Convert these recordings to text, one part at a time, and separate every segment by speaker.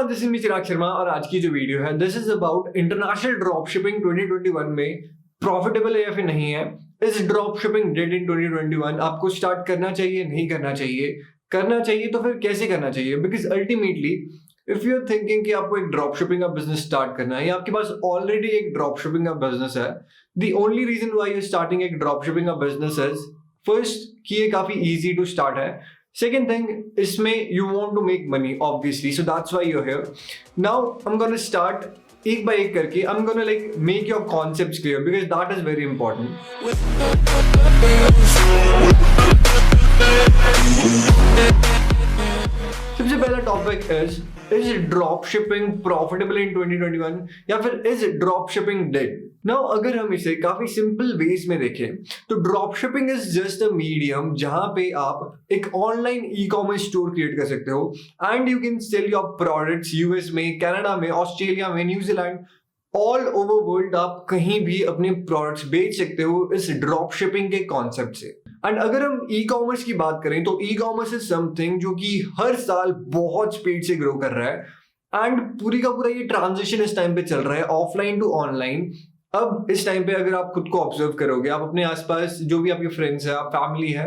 Speaker 1: Everyone, this is me चिराग शर्मा और आज की जो वीडियो है this is about international drop shipping 2021 में प्रॉफिटेबल है या फिर नहीं है। इस ड्रॉप शिपिंग डेट इन 2021 आपको स्टार्ट करना चाहिए, नहीं करना चाहिए, करना चाहिए तो फिर कैसे करना चाहिए। Because ultimately if you are thinking कि आपको एक ड्रॉप शिपिंग का बिजनेस स्टार्ट करना है या आपके पास ऑलरेडी एक ड्रॉप शिपिंग का बिजनेस है, the only reason why you starting एक ड्रॉप शिपिंग का बिजनेस इज फर्स्ट कि ये काफी इजी टू स्टार्ट है, second thing इसमें you want to make money obviously, so that's why you're here. Now I'm gonna start एक bye एक करके I'm gonna like make your concepts clear because that is very important. सबसे पहला topic is drop shipping profitable इन 2021 या फिर is drop shipping dead. Now अगर हम इसे काफी सिंपल वेज में देखें तो drop shipping is just a medium जहां पे आप एक online e commerce store create कर सकते हो and you can sell your products US में, कनाडा में, ऑस्ट्रेलिया में, न्यूजीलैंड, ऑल ओवर वर्ल्ड आप कहीं भी अपने प्रोडक्ट्स बेच सकते हो इस ड्रॉप शिपिंग के कॉन्सेप्ट से। एंड अगर हम ई कॉमर्स की बात करें तो ई कॉमर्स इज समथिंग जो कि हर साल बहुत स्पीड से ग्रो कर रहा है एंड पूरी का पूरा ये ट्रांजिशन इस टाइम पे चल रहा है ऑफलाइन टू ऑनलाइन। अब इस टाइम पे अगर आप खुद को ऑब्जर्व करोगे, आप अपने आसपास जो भी आपके फ्रेंड्स है, आप फैमिली है,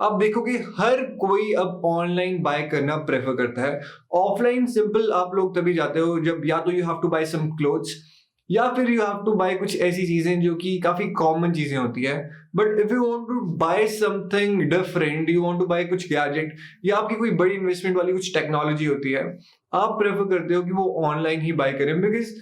Speaker 1: आप देखोगे हर कोई अब ऑनलाइन बाय करना प्रेफर करता है। ऑफलाइन सिंपल आप लोग तभी जाते हो जब या तो you have to buy some clothes या फिर यू हैव टू बाय कुछ ऐसी चीजें जो कि काफी कॉमन चीजें होती है। But if you want to buy something different, you want to buy कुछ गैजेट या आपकी कोई बड़ी इन्वेस्टमेंट वाली कुछ टेक्नोलॉजी होती है, आप प्रेफर करते हो कि वो ऑनलाइन ही बाय करें। Because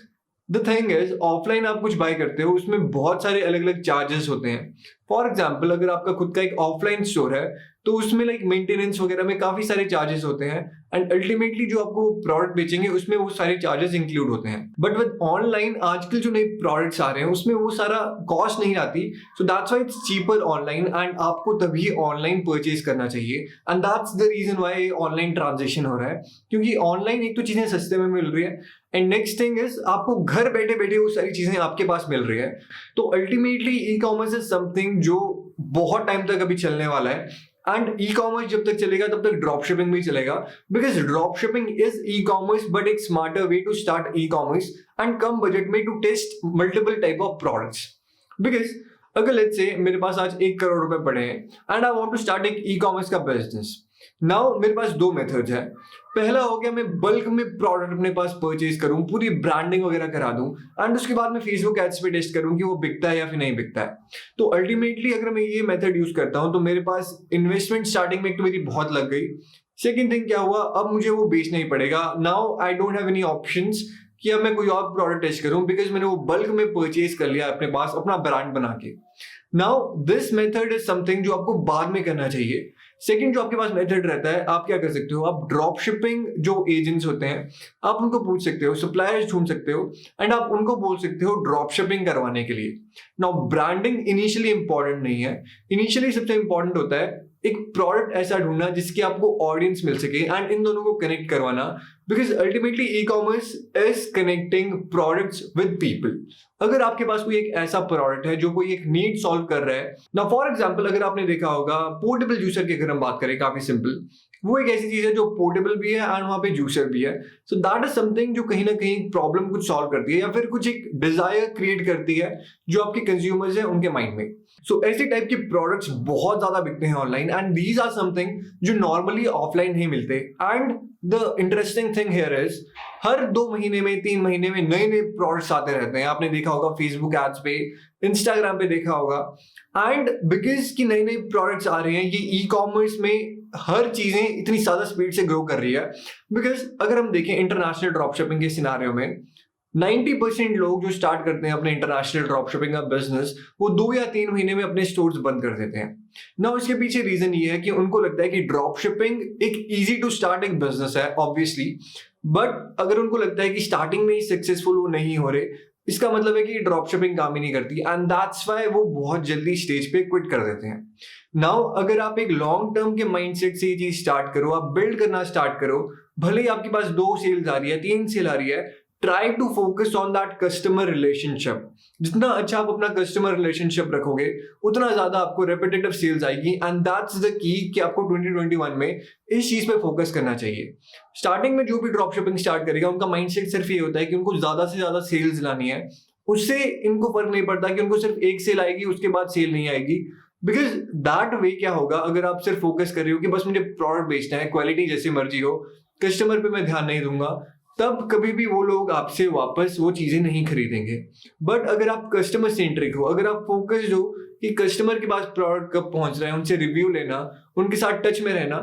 Speaker 1: the thing is offline आप कुछ बाय करते हो उसमें बहुत सारे अलग अलग चार्जेस होते हैं। फॉर एग्जाम्पल अगर आपका खुद का एक ऑफलाइन स्टोर है तो उसमें लाइक मेंटेनेंस वगैरह में काफी सारे चार्जेस होते हैं एंड अल्टीमेटली जो आपको प्रोडक्ट बेचेंगे उसमें वो सारे चार्जेस इंक्लूड होते हैं। बट विद ऑनलाइन आजकल जो नए प्रोडक्ट्स आ रहे हैं उसमें वो सारा कॉस्ट नहीं आती, so that's why it's cheaper online and आपको तभी ऑनलाइन परचेज करना चाहिए and that's the reason why online transition हो रहा है, क्योंकि ऑनलाइन एक तो चीजें सस्ते में मिल रही है एंड नेक्स्ट थिंग इज आपको घर बैठे बैठे वो सारी चीजें आपके पास मिल रही है। तो ultimately E commerce is something जो बहुत टाइम तक अभी चलने वाला है एंड ई कॉमर्स जब तक चलेगा तब तक ड्रॉप शिपिंग भी चलेगा। Because drop shipping is e commerce but एक smarter way to start e commerce and कम बजट में to test multiple type of products. Because अगर लेट्स से मेरे पास आज 1 करोड़ रुपए पड़े हैं and I want to start एक ई कॉमर्स का बिजनेस। नाउ मेरे पास दो मेथड्स है। पहला हो गया मैं बल्क में प्रोडक्ट अपने पास परचेज करूं, पूरी ब्रांडिंग वगैरह करा दूं एंड उसके बाद मैं फेसबुक एड्स पे टेस्ट करूं कि वो बिकता है या फिर नहीं बिकता है। तो अल्टीमेटली अगर मैं ये मेथड यूज करता हूं तो मेरे पास इन्वेस्टमेंट स्टार्टिंग में एक तो मेरी बहुत लग गई। सेकेंड थिंग क्या हुआ, अब मुझे वो बेचना ही पड़ेगा। Now I don't have any options कि अब मैं कोई और प्रोडक्ट टेस्ट करूं बिकॉज मैंने वो बल्क में परचेज कर लिया अपने पास अपना ब्रांड बना के। Now this method is something जो आपको बाद में करना चाहिए। सेकंड जो आपके पास मेथड रहता है, आप क्या कर सकते हो, आप ड्रॉप शिपिंग जो एजेंट्स होते हैं आप उनको पूछ सकते हो, सप्लायर्स ढूंढ सकते हो एंड आप उनको बोल सकते हो ड्रॉप शिपिंग करवाने के लिए। नाउ ब्रांडिंग इनिशियली इंपॉर्टेंट नहीं है, इनिशियली सबसे इंपॉर्टेंट होता है एक प्रोडक्ट ऐसा ढूंढना जिसकी आपको ऑडियंस मिल सके एंड इन दोनों को कनेक्ट करवाना। Because ultimately E commerce is connecting products with people. अगर आपके पास कोई एक ऐसा प्रोडक्ट है जो कोई एक नीड सॉल्व कर रहा है, ना फॉर एग्जांपल अगर आपने देखा होगा पोर्टेबल जूसर की अगर हम बात करें, काफी सिंपल, वो एक ऐसी चीज है जो पोर्टेबल भी है एंड वहां पे जूसर भी है। सो दैट इज समथिंग जो कहीं ना कहीं प्रॉब्लम कुछ सॉल्व करती है या फिर कुछ एक डिजायर क्रिएट करती है जो आपके कंज्यूमर्स है उनके माइंड में। सो ऐसे टाइप के प्रोडक्ट्स बहुत ज्यादा बिकते हैं online and these are something जो नॉर्मली ऑफलाइन नहीं मिलते। And the interesting thing here is हर 2 महीने में 3 महीने में नए नए प्रोडक्ट्स आते रहते हैं। आपने देखा होगा फेसबुक एड्स पे, इंस्टाग्राम पे देखा होगा। एंड बिकॉज की नए नए प्रोडक्ट्स आ रहे हैं, ये ई कॉमर्स में हर चीजें इतनी ज्यादा स्पीड से ग्रो कर रही है। बिकॉज अगर हम देखें इंटरनेशनल ड्रॉप शिपिंग के सिनारियो में 90% लोग जो स्टार्ट करते हैं अपने इंटरनेशनल ड्रॉप शिपिंग का बिजनेस, वो 2 या 3 महीने में अपने स्टोर्स बंद कर देते हैं। ना इसके पीछे रीजन ये है कि उनको लगता है कि ड्रॉप शिपिंग एक इजी टू स्टार्ट एक बिजनेस है ऑब्वियसली, बट अगर उनको लगता है कि स्टार्टिंग में ही सक्सेसफुल वो नहीं हो रहे, इसका मतलब है कि ड्रॉप शिपिंग काम ही नहीं करती एंड दैट्स व्हाई वो बहुत जल्दी स्टेज पे क्विट कर देते हैं। नाउ अगर आप एक लॉन्ग टर्म के माइंडसेट से ये चीज स्टार्ट करो, आप बिल्ड करना स्टार्ट करो, भले ही आपके पास 2 सेल्स आ रही है, 3 सेल आ रही है, try to focus on that customer relationship. जितना अच्छा आप अपना कस्टमर रिलेशनशिप रखोगे उतना ज्यादा आपको रेपिटेटिव सेल्स आएगी, एंड दैट्स द की कि आपको 2021 में इस चीज पे फोकस करना चाहिए। स्टार्टिंग में जो भी ड्रॉप शिपिंग स्टार्ट करेगा उनका माइंडसेट सिर्फ ये होता है कि उनको ज्यादा से ज्यादा सेल्स लानी है। उससे इनको फर्क नहीं पड़ता कि उनको सिर्फ एक सेल आएगी उसके बाद सेल नहीं आएगी, बिकॉज दैट वे क्या होगा, अगर आप सिर्फ फोकस कर रहे हो कि बस मुझे प्रोडक्ट बेचना है, क्वालिटी जैसी मर्जी हो, कस्टमर पे मैं ध्यान नहीं दूंगा, तब कभी भी वो लोग आपसे वापस वो चीजें नहीं खरीदेंगे। बट अगर आप कस्टमर सेंट्रिक हो, अगर आप फोकस्ड हो कि कस्टमर के पास प्रोडक्ट कब पहुंच रहा है, उनसे रिव्यू लेना, उनके साथ टच में रहना,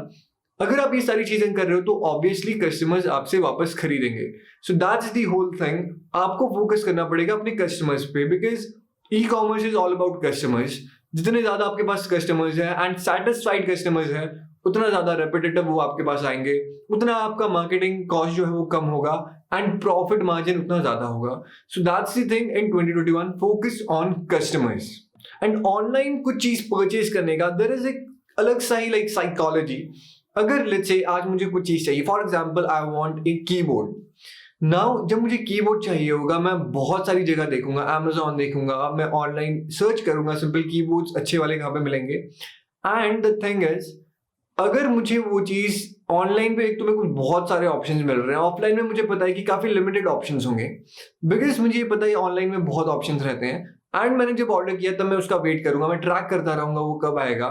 Speaker 1: अगर आप ये सारी चीजें कर रहे हो तो ऑब्वियसली कस्टमर्स आपसे वापस खरीदेंगे। So that's the whole thing. आपको फोकस करना पड़ेगा अपने कस्टमर्स पे, because e commerce is all about customers. जितने ज्यादा आपके पास कस्टमर्स हैं एंड सेटिस्फाइड कस्टमर्स हैं, उतना ज्यादा रेपिटेटिव वो आपके पास आएंगे, उतना आपका मार्केटिंग कॉस्ट जो है वो कम होगा एंड प्रॉफिट मार्जिन उतना ज्यादा होगा। सो that's the thing in 2021, focus on customers. And online कुछ चीज परचेज करने का देयर इज एक अलग सा ही लाइक साइकोलॉजी। अगर लेट्स से आज मुझे कुछ चीज चाहिए, for example I want a keyboard. Now जब मुझे कीबोर्ड चाहिए होगा, मैं बहुत सारी जगह देखूंगा, Amazon देखूंगा, मैं ऑनलाइन सर्च करूंगा सिंपल कीबोर्ड्स अच्छे वाले कहाँ पे मिलेंगे। एंड द थिंग इज, अगर मुझे वो चीज ऑनलाइन पे एक तो मेरे को बहुत सारे ऑप्शंस मिल रहे हैं, ऑफलाइन में मुझे पता है कि काफी लिमिटेड ऑप्शंस होंगे, बिकॉज मुझे ये पता है ऑनलाइन में बहुत ऑप्शंस रहते हैं। एंड मैंने जब ऑर्डर किया तब मैं उसका वेट करूंगा, मैं ट्रैक करता रहूंगा वो कब आएगा।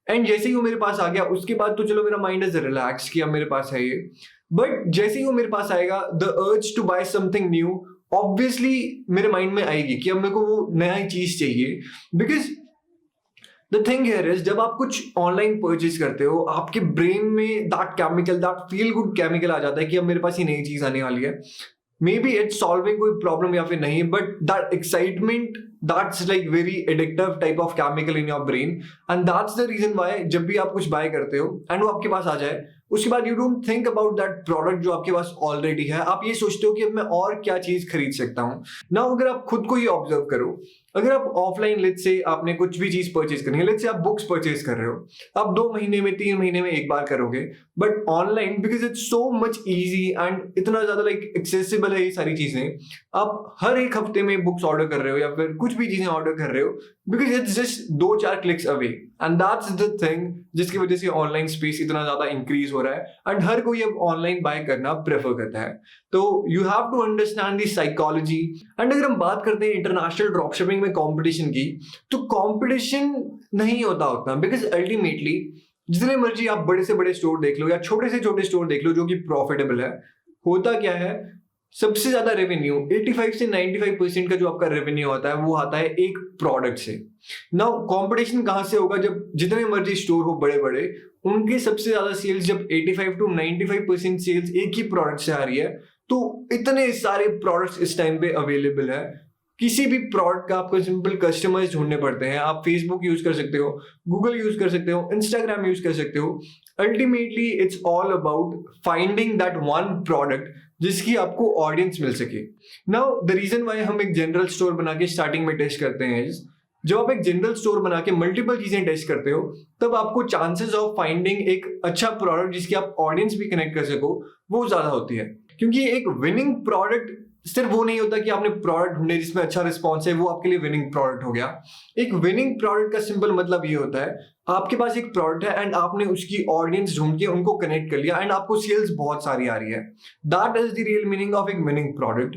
Speaker 1: एंड जैसे ही वो मेरे पास आ गया उसके बाद तो चलो मेरा माइंड इज रिलैक्स कि अब मेरे पास है ये। बट जैसे ही वो मेरे पास आएगा, the urge to buy something new obviously मेरे माइंड में आएगी कि अब मेरे को वो नया चीज चाहिए। Because the thing here is, जब आप कुछ ऑनलाइन परचेज करते हो, आपके ब्रेन में that chemical, that feel good chemical आ जाता है कि अब मेरे पास ये नई चीज आने वाली है। मे बी इट्स सॉल्विंग कोई प्रॉब्लम या फिर नहीं, but that excitement, that's like very addictive type of chemical in your brain, and that's the reason why जब भी आप कुछ बाय करते हो एंड वो आपके पास आ जाए, उसके बाद you don't think about that product जो आपके पास ऑलरेडी है। आप ये सोचते हो कि अब मैं और क्या चीज खरीद सकता हूँ। ना अगर आप खुद को ही ऑब्जर्व करो, अगर आप ऑफलाइन लेट्स से आपने कुछ भी चीज परचेज करनी है, लेट्स से आप बुक्स परचेज कर रहे हो, आप 2 महीने में 3 महीने में एक बार करोगे। But online because it's so much easy and इतना ज्यादा लाइक एक्सेसिबल है ये सारी चीजें, आप हर एक हफ्ते में बुक्स ऑर्डर कर रहे हो या फिर कुछ भी चीजें ऑर्डर कर रहे हो, because it's just 2-4 clicks away. And that's the thing जिसकी वजह से ऑनलाइन स्पेस इतना ज्यादा इंक्रीज हो रहा है एंड हर कोई अब ऑनलाइन बाय करना प्रेफर करता है। तो you have to understand the psychology. And अगर हम बात करते हैं इंटरनेशनल ड्रॉप शिपिंग में कंपटीशन की, तो कंपटीशन नहीं होता उतना, बिकॉज अल्टीमेटली जितने मर्जी आप बड़े से बड़े स्टोर देख लो या छोटे से छोटे स्टोर देख लो जो कि प्रॉफिटेबल है, होता क्या है, सबसे ज्यादा रेवेन्यू 85 से 95% का जो आपका रेवेन्यू आता है वो आता है एक प्रोडक्ट से। नाउ कंपटीशन कहां से होगा, जब जितने मर्जी स्टोर हो बड़े बड़े, उनके सबसे ज्यादा सेल्स जब 85 to 95% सेल्स एक ही प्रोडक्ट से आ रही है, तो इतने सारे प्रोडक्ट्स इस टाइम पे अवेलेबल है, किसी भी प्रोडक्ट का आपको सिंपल कस्टमर्स ढूंढने पड़ते हैं। आप फेसबुक यूज कर सकते हो, गूगल यूज कर सकते हो, इंस्टाग्राम यूज कर सकते हो। Ultimately it's all about finding that one product जिसकी आपको ऑडियंस मिल सके। नाउ द रीजन व्हाई हम एक जनरल स्टोर बना के स्टार्टिंग में टेस्ट करते हैं, जब आप एक जनरल स्टोर बना के मल्टीपल चीजें टेस्ट करते हो, तब आपको चांसेस ऑफ फाइंडिंग एक अच्छा प्रोडक्ट जिसकी आप ऑडियंस भी कनेक्ट कर सको वो ज्यादा होती है। क्योंकि एक विनिंग प्रोडक्ट सिर्फ वो नहीं होता कि आपने प्रोडक्ट ढूंढे जिसमें अच्छा रिस्पॉन्स है वो आपके लिए विनिंग प्रोडक्ट हो गया। एक विनिंग प्रोडक्ट का सिंपल मतलब ये होता है, आपके पास एक प्रोडक्ट है एंड आपने उसकी ऑडियंस ढूंढ के उनको कनेक्ट कर लिया एंड आपको सेल्स बहुत सारी आ रही है। That is the real meaning of एक विनिंग प्रोडक्ट।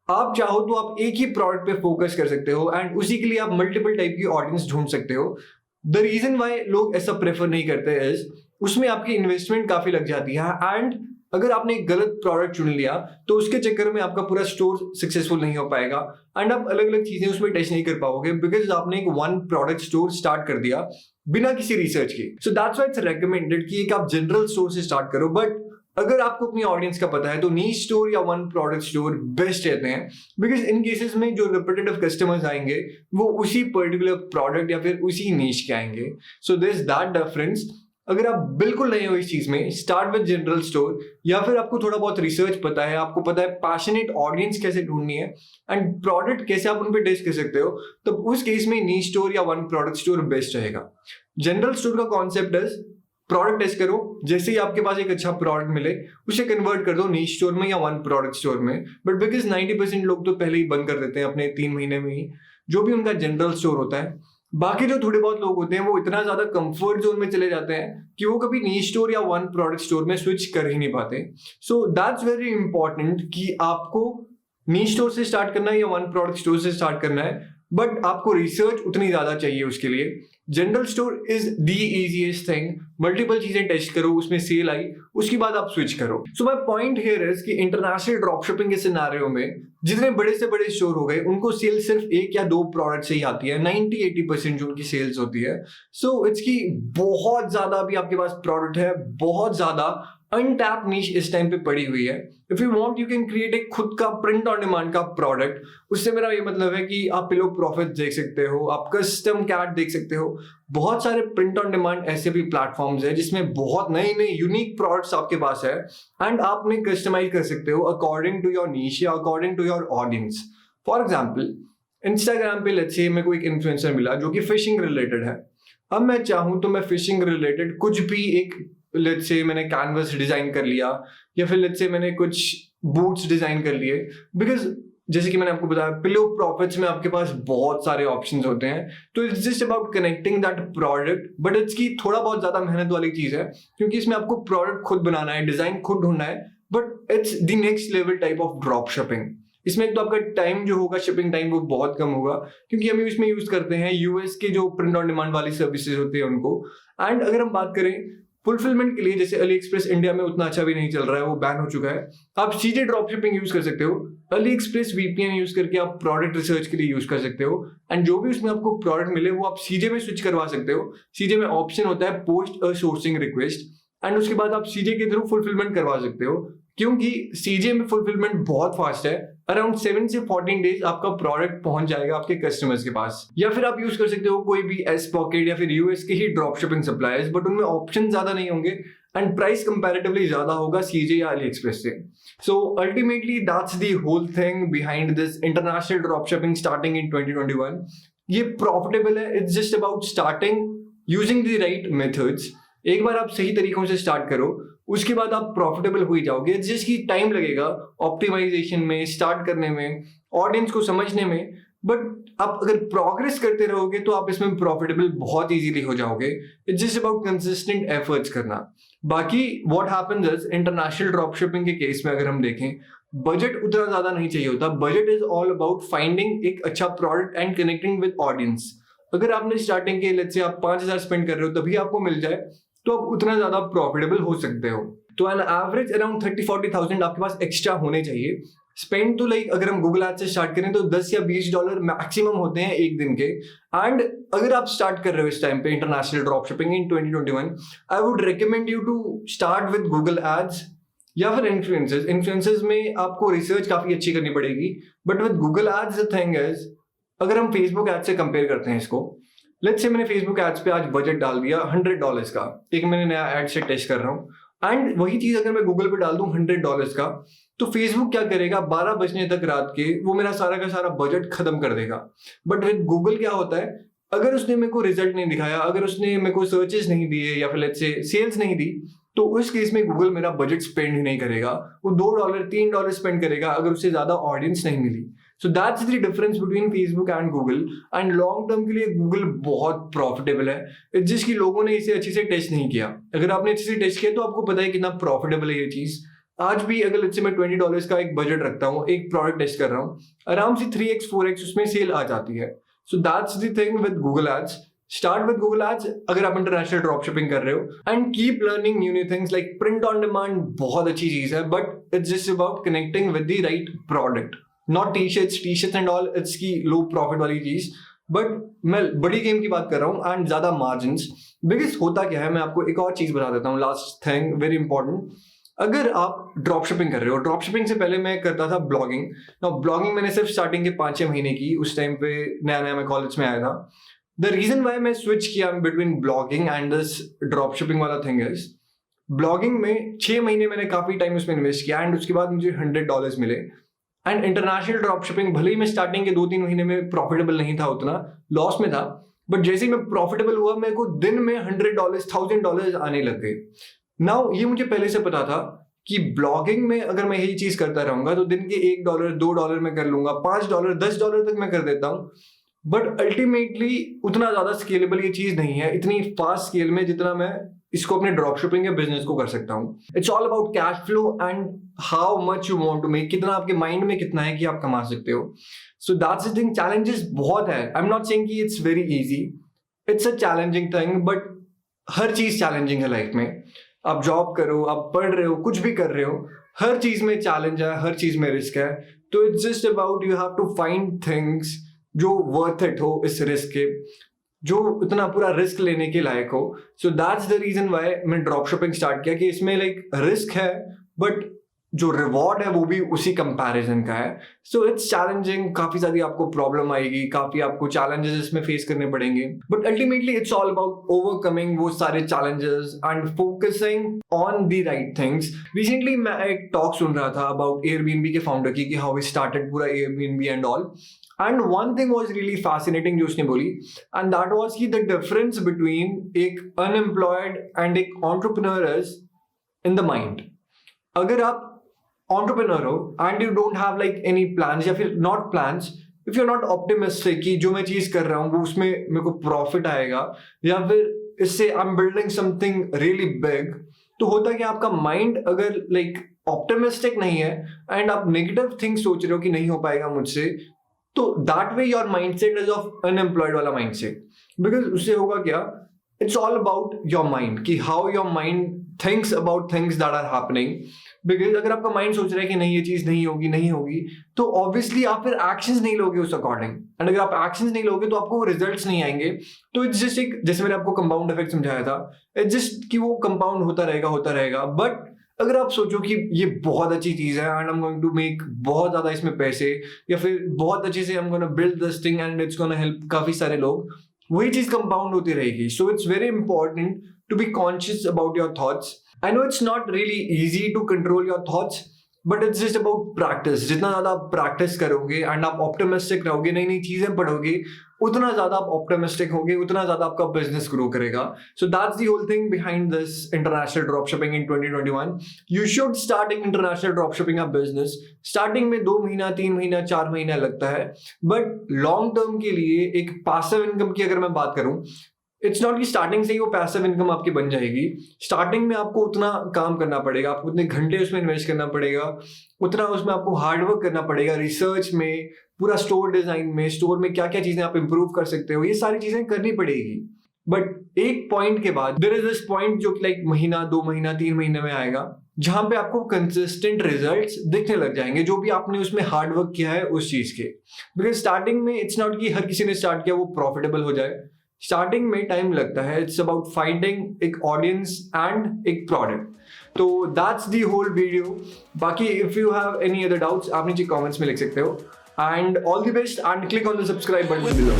Speaker 1: आप चाहो तो आप एक ही प्रोडक्ट पे फोकस कर सकते हो एंड उसी के लिए आप मल्टीपल टाइप की ऑडियंस ढूंढ सकते हो। द रीजन व्हाई लोग ऐसा प्रेफर नहीं करते इज उसमें आपकी इन्वेस्टमेंट काफी लग जाती है एंड अगर आपने एक गलत प्रोडक्ट चुन लिया तो उसके चक्कर में आपका पूरा स्टोर सक्सेसफुल नहीं हो पाएगा एंड आप अलग अलग चीजें उसमें टच नहीं कर पाओगे बिकॉज आपने एक वन प्रोडक्ट स्टोर स्टार्ट कर दिया बिना किसी रिसर्च के। सो दैट्स व्हाई इट्स रिकमेंडेड कि एक आप जनरल स्टोर से स्टार्ट करो। बट अगर आपको अपनी ऑडियंस का पता है तो नीश स्टोर या वन प्रोडक्ट स्टोर बेस्ट रहते हैं, बिकॉज इन केसेस में जो रिपीटेटिव कस्टमर्स आएंगे वो उसी पर्टिकुलर प्रोडक्ट या फिर उसी नीश के आएंगे। So there is that difference. अगर आप बिल्कुल नए हो इस चीज में, स्टार्ट विद जनरल स्टोर, या फिर आपको थोड़ा बहुत रिसर्च पता है, आपको पता है पैशनेट ऑडियंस कैसे ढूंढनी है एंड प्रोडक्ट कैसे आप उन पे टेस्ट कर सकते हो, तब उस केस में नीश स्टोर या वन प्रोडक्ट स्टोर बेस्ट रहेगा। जनरल स्टोर का कॉन्सेप्ट इज प्रोडक्ट टेस्ट करो, जैसे ही आपके पास एक अच्छा प्रोडक्ट मिले उसे कन्वर्ट कर दो नीश स्टोर में या वन प्रोडक्ट स्टोर में। बट बिकॉज 90% लोग तो पहले ही बंद कर देते हैं अपने 3 महीने में ही जो भी उनका जनरल स्टोर होता है। बाकी जो थोड़े बहुत लोग होते हैं वो इतना ज्यादा कंफर्ट जोन में चले जाते हैं कि वो कभी नीश स्टोर या वन प्रोडक्ट स्टोर में स्विच कर ही नहीं पाते। सो दैट्स वेरी इंपॉर्टेंट कि आपको नीश स्टोर से स्टार्ट करना है या वन प्रोडक्ट स्टोर से स्टार्ट करना है, बट आपको रिसर्च उतनी ज्यादा चाहिए उसके लिए। General store is the easiest thing, multiple चीजें टेस्ट करो, उसमें सेल आई उसके बाद आप स्विच करो। So my point here is कि इंटरनेशनल ड्रॉप शिपिंग के सिनेरियो में जितने बड़े से बड़े स्टोर हो गए उनको सेल सिर्फ 1 या 2 प्रोडक्ट से ही आती है, 90-80% जो उनकी सेल्स होती है। सो इट्स की बहुत ज्यादा अभी आपके पास प्रोडक्ट है, बहुत ज्यादा अनटैप नीश इस टाइम पे पड़ी हुई है। If you want you can create एक खुद का प्रिंट ऑन डिमांड का प्रोडक्ट। उससे मेरा ये मतलब है कि आप पिलो प्रॉफिट देख सकते हो, आप कस्टम कैट देख सकते हो, बहुत सारे प्रिंट ऑन डिमांड ऐसे भी प्लेटफॉर्म्स है जिसमें बहुत नए नए यूनिक प्रोडक्ट्स आपके पास है एंड आप उन्हें कस्टमाइज कर सकते हो अकॉर्डिंग टू योर नीश या according to your audience. For example Instagram पे लेट्स से मेरे को एक इन्फ्लुएंसर मिला जो कि फिशिंग रिलेटेड है। अब मैं चाहूं तो मैं फिशिंग रिलेटेड कुछ भी एक लेट्स से मैंने कैनवस डिजाइन कर लिया या फिर लेट्स से मैंने कुछ बूट्स डिजाइन कर लिए, बिकॉज जैसे कि मैंने आपको बताया पिलो प्रॉफिट्स में आपके पास बहुत सारे ऑप्शंस होते हैं। तो it's just about connecting that product, but it's की थोड़ा बहुत ज्यादा मेहनत वाली चीज है क्योंकि इसमें आपको प्रोडक्ट खुद बनाना है, डिजाइन खुद ढूंढना है, but it's the next level type of drop shipping. इसमें एक तो आपका टाइम जो होगा शिपिंग टाइम वो बहुत कम होगा क्योंकि हम इसमें यूज करते हैं यूएस के जो प्रिंट ऑन डिमांड वाली सर्विसेज होती है उनको। एंड अगर हम बात करें फुलफिलमेंट के लिए, जैसे अली एक्सप्रेस इंडिया में उतना अच्छा भी नहीं चल रहा है, वो बैन हो चुका है, आप सीधे ड्रॉप शिपिंग यूज कर सकते हो। अली एक्सप्रेस वीपीएन यूज करके आप प्रोडक्ट रिसर्च के लिए यूज कर सकते हो एंड जो भी उसमें आपको प्रोडक्ट मिले वो आप सीधे में स्विच करवा सकते हो। सीधे में ऑप्शन होता है post a sourcing request and उसके बाद आप सीजे के थ्रू फुलफिलमेंट करवा सकते हो क्योंकि सीजे में फुलफिलमेंट बहुत फास्ट है। अराउंड 7 से 14 डेज आपका प्रोडक्ट पहुंच जाएगा आपके कस्टमर्स के पास। या फिर आप यूज कर सकते हो कोई भी एस पॉकेट या फिर यूएस के ही ड्रॉप शिपिंग सप्लायर्स, बट उनमें ऑप्शन ज्यादा नहीं होंगे एंड प्राइस कंपैरेटिवली ज्यादा होगा सीजे या अली एक्सप्रेस से। So ultimately that's the whole thing behind this international drop shipping starting in 2021। ये प्रॉफिटेबल है, it's just about starting using the right methods. एक बार आप सही तरीकों से स्टार्ट करो उसके बाद आप प्रॉफिटेबल हो ही जाओगे। जिसकी टाइम लगेगा ऑप्टिमाइजेशन में, स्टार्ट करने में, ऑडियंस को समझने में, बट आप अगर प्रोग्रेस करते रहोगे तो आप इसमें प्रॉफिटेबल बहुत इजीली हो जाओगे। It's just about consistent efforts करना। बाकी what happens is international drop shipping के केस में अगर हम देखें बजट उतना ज्यादा नहीं चाहिए होता। Budget is all about finding एक अच्छा product and connecting with audience. अगर आपने स्टार्टिंग के लेट्स से आप 5,000 स्पेंड कर रहे हो तभी आपको मिल जाए तो आप उतना ज्यादा प्रॉफिटेबल हो सकते हो। तो एन एवरेज अराउंड 30-40,000 आपके पास एक्स्ट्रा होने चाहिए स्पेंड। तो लाइक अगर हम गूगल एड्स से स्टार्ट करें तो $10 या $20 मैक्सिमम होते हैं एक दिन के। एंड अगर आप स्टार्ट कर रहे हो इस टाइम पे international drop shipping in 2021, I would recommend you to start with Google ads या फिर इन्फ्लुएंसर्स। इन्फ्लुएंसर्स में आपको रिसर्च काफी अच्छी करनी पड़ेगी, but with Google ads the thing is अगर हम फेसबुक एड्स से कंपेयर करते हैं इसको, लेट्स से मैंने फेसबुक एड्स पे आज बजट डाल दिया $100 का, एक मैंने नया एड से टेस्ट कर रहा हूँ, एंड वही चीज अगर मैं गूगल पे डाल दूं $100 का, तो फेसबुक क्या करेगा 12 बजने तक रात के वो मेरा सारा का सारा बजट खत्म कर देगा। बट विद गूगल क्या होता है, अगर उसने मेरे को रिजल्ट नहीं दिखाया, अगर उसने मेरे को सर्चेस नहीं दिए या फिर लेट्स से सेल्स नहीं दी, तो उस केस में गूगल मेरा बजट स्पेंड ही नहीं करेगा, वो $2 $3 स्पेंड करेगा अगर उससे ज्यादा ऑडियंस नहीं मिली। So that's the difference between Facebook and Google. And long term के लिए गूगल बहुत प्रॉफिटेबल है जिसकी लोगों ने इसे अच्छे से टेस्ट नहीं किया। अगर आपने अच्छे से टेस्ट किया तो आपको पता है कितना प्रॉफिटेबल है ये चीज। आज भी अगर लेट्स से मैं $20 का एक बजट रखता हूँ, एक प्रोडक्ट टेस्ट कर रहा हूँ, आराम से 3x 4x उसमें सेल आ जाती है। So that's the thing with Google ads. Start with Google ads अगर आप इंटरनेशनल ड्रॉप शिपिंग कर रहे हो and keep learning new things like print on demand बहुत अच्छी चीज है, but it's just about connecting with the right product, not T-shirts and all, it's की लो प्रॉफिट वाली चीज। बट मैं बड़ी गेम की बात कर रहा हूँ एंड ज्यादा मार्जिन्स। बिकॉज होता क्या है, मैं आपको एक और चीज बता देता हूँ, लास्ट थिंग वेरी इंपॉर्टेंट। अगर आप ड्रॉप शिपिंग कर रहे हो, ड्रॉप शिपिंग से पहले मैं करता था ब्लॉगिंग। ब्लॉगिंग मैंने सिर्फ स्टार्टिंग के 5-6 महीने की, उस टाइम पे नया नया मैं कॉलेज में आया था। द रीजन वाई मैं स्विच किया between blogging and this drop shipping वाला थिंग इज, ब्लॉगिंग में 6 महीने मैंने काफी टाइम उसमें इन्वेस्ट किया एंड उसके बाद मुझे $100 मिले। एंड इंटरनेशनल ड्रॉप शिपिंग भले ही मैं स्टार्टिंग के 2-3 महीने में प्रॉफिटेबल नहीं था, उतना लॉस में था, बट जैसे ही मैं प्रॉफिटेबल हुआ मेरे को दिन में $100 $1000 आने लग गए। नाउ ये मुझे पहले से पता था कि ब्लॉगिंग में अगर मैं यही चीज करता रहूंगा तो दिन के $1 $2 में कर लूंगा, $5 $10 तक मैं कर देता हूं। बट अल्टीमेटली उतना ज्यादा स्केलेबल ये चीज नहीं है इतनी फास्ट स्केल में जितना मैं इसको अपने ड्रॉप शिपिंग या बिजनेस को कर सकता हूँ। It's all about cash flow and how much you want to make, कितना आपके माइंड में कितना है कि आप कमा सकते हो। So that's the thing, challenges बहुत है। आई एम नॉट सेइंग कि it's very easy, it's a challenging thing, but हर चीज चैलेंजिंग है लाइफ में। आप जॉब करो, आप पढ़ रहे हो, कुछ भी कर रहे हो, हर चीज में चैलेंज है, हर चीज में रिस्क है। तो it's just about you have to find things जो वर्थ इट हो इस रिस्क के, जो इतना पूरा रिस्क लेने के लायक हो। So that's the reason why मैं ड्रॉप शिपिंग स्टार्ट किया कि इसमें लाइक रिस्क है बट जो रिवॉर्ड है वो भी उसी कंपैरिजन का है। सो इट्स चैलेंजिंग, काफी सारी आपको प्रॉब्लम आएगी, काफी आपको चैलेंजेस इसमें फेस करने पड़ेंगे, but ultimately it's all about overcoming वो सारे challenges and focusing on the right things. Recently मैं एक टॉक सुन रहा था अबाउट एयरबीएनबी के फाउंडर की, कि हाउ ही स्टार्टेड पूरा Airbnb and all, and one thing was really fascinating जो उसने बोली, एंड दैट वाज कि द डिफरेंस बिटवीन एक अनएम्प्लॉयड एंड एक entrepreneur is in the mind. अगर आप एंटरप्रेन्योर हो and you don't have like any plans, या फिर not plans, if you are not optimistic कि जो मैं चीज कर रहा हूँ वो उसमें मेरे को प्रॉफिट आएगा या फिर इससे I am building something really big, तो होता कि आपका माइंड अगर लाइक ऑप्टिमिस्टिक नहीं है एंड आप नेगेटिव थिंग्स सोच रहे हो कि नहीं हो पाएगा मुझसे, तो that way your mindset is of unemployed वाला माइंडसेट। बिकॉज उससे होगा क्या, it's all about your mind, कि how your mind thinks about things that are happening. Because अगर आपका माइंड सोच रहा है कि नहीं ये चीज नहीं होगी, तो ऑब्वियसली आप फिर एक्शंस नहीं लोगे उस अकॉर्डिंग, एंड अगर आप एक्शंस नहीं लोगे तो आपको रिजल्ट्स नहीं आएंगे। तो इट्स जस्ट एक, जैसे मैंने आपको कंपाउंड इफेक्ट समझाया था, इट्स जस्ट कि वो कंपाउंड होता रहेगा। बट अगर आप सोचो कि ये बहुत अच्छी चीज है and I am going to make बहुत ज्यादा इसमें पैसे, या फिर बहुत अच्छे से I am gonna build this thing and it's gonna help काफी सारे लोग, वही चीज कंपाउंड होती रहेगी। So it's very important to be conscious about your thoughts. I know it's not really easy to control your thoughts, but it's just about practice. जितना ज्यादा आप प्रैक्टिस करोगे एंड आप ऑप्टिमिस्टिक रहोगे, नई नई चीजें पढ़ोगे, उतना ज्यादा आप ऑप्टिमिस्टिक होगे, उतना ज्यादा आपका बिजनेस ग्रो करेगा। So that's the whole thing behind this international drop shipping in 2021। You should start in international drop shipping a business. Starting में 2 महीना 3 महीना 4 महीना लगता है, बट लॉन्ग टर्म के लिए एक पैसिव इनकम की अगर मैं बात करूं, इट्स नॉट कि स्टार्टिंग से ही वो पैसिव इनकम आपकी बन जाएगी। स्टार्टिंग में आपको उतना काम करना पड़ेगा, आपको उतने घंटे उसमें इन्वेस्ट करना पड़ेगा, उतना उसमें आपको हार्डवर्क करना पड़ेगा, रिसर्च में, पूरा स्टोर डिजाइन में, स्टोर में क्या क्या चीजें आप इंप्रूव कर सकते हो, ये सारी चीजें करनी पड़ेगी। बट एक पॉइंट के बाद देयर इज दिस पॉइंट जो लाइक महीना 2 महीना 3 महीने में आएगा, जहां पे आपको कंसिस्टेंट रिजल्ट्स दिखने लग जाएंगे, जो भी आपने उसमें हार्डवर्क किया है उस चीज के। बिकॉज स्टार्टिंग में इट्स नॉट कि हर किसी ने स्टार्ट किया वो प्रॉफिटेबल हो जाए। स्टार्टिंग में टाइम लगता है। इट्स अबाउट फाइंडिंग एक ऑडियंस एंड एक प्रोडक्ट। तो दैट्स दी होल वीडियो। बाकी if you have any other doubts आप नीचे कमेंट्स में लिख सकते हो। And all the best and click on the subscribe button below.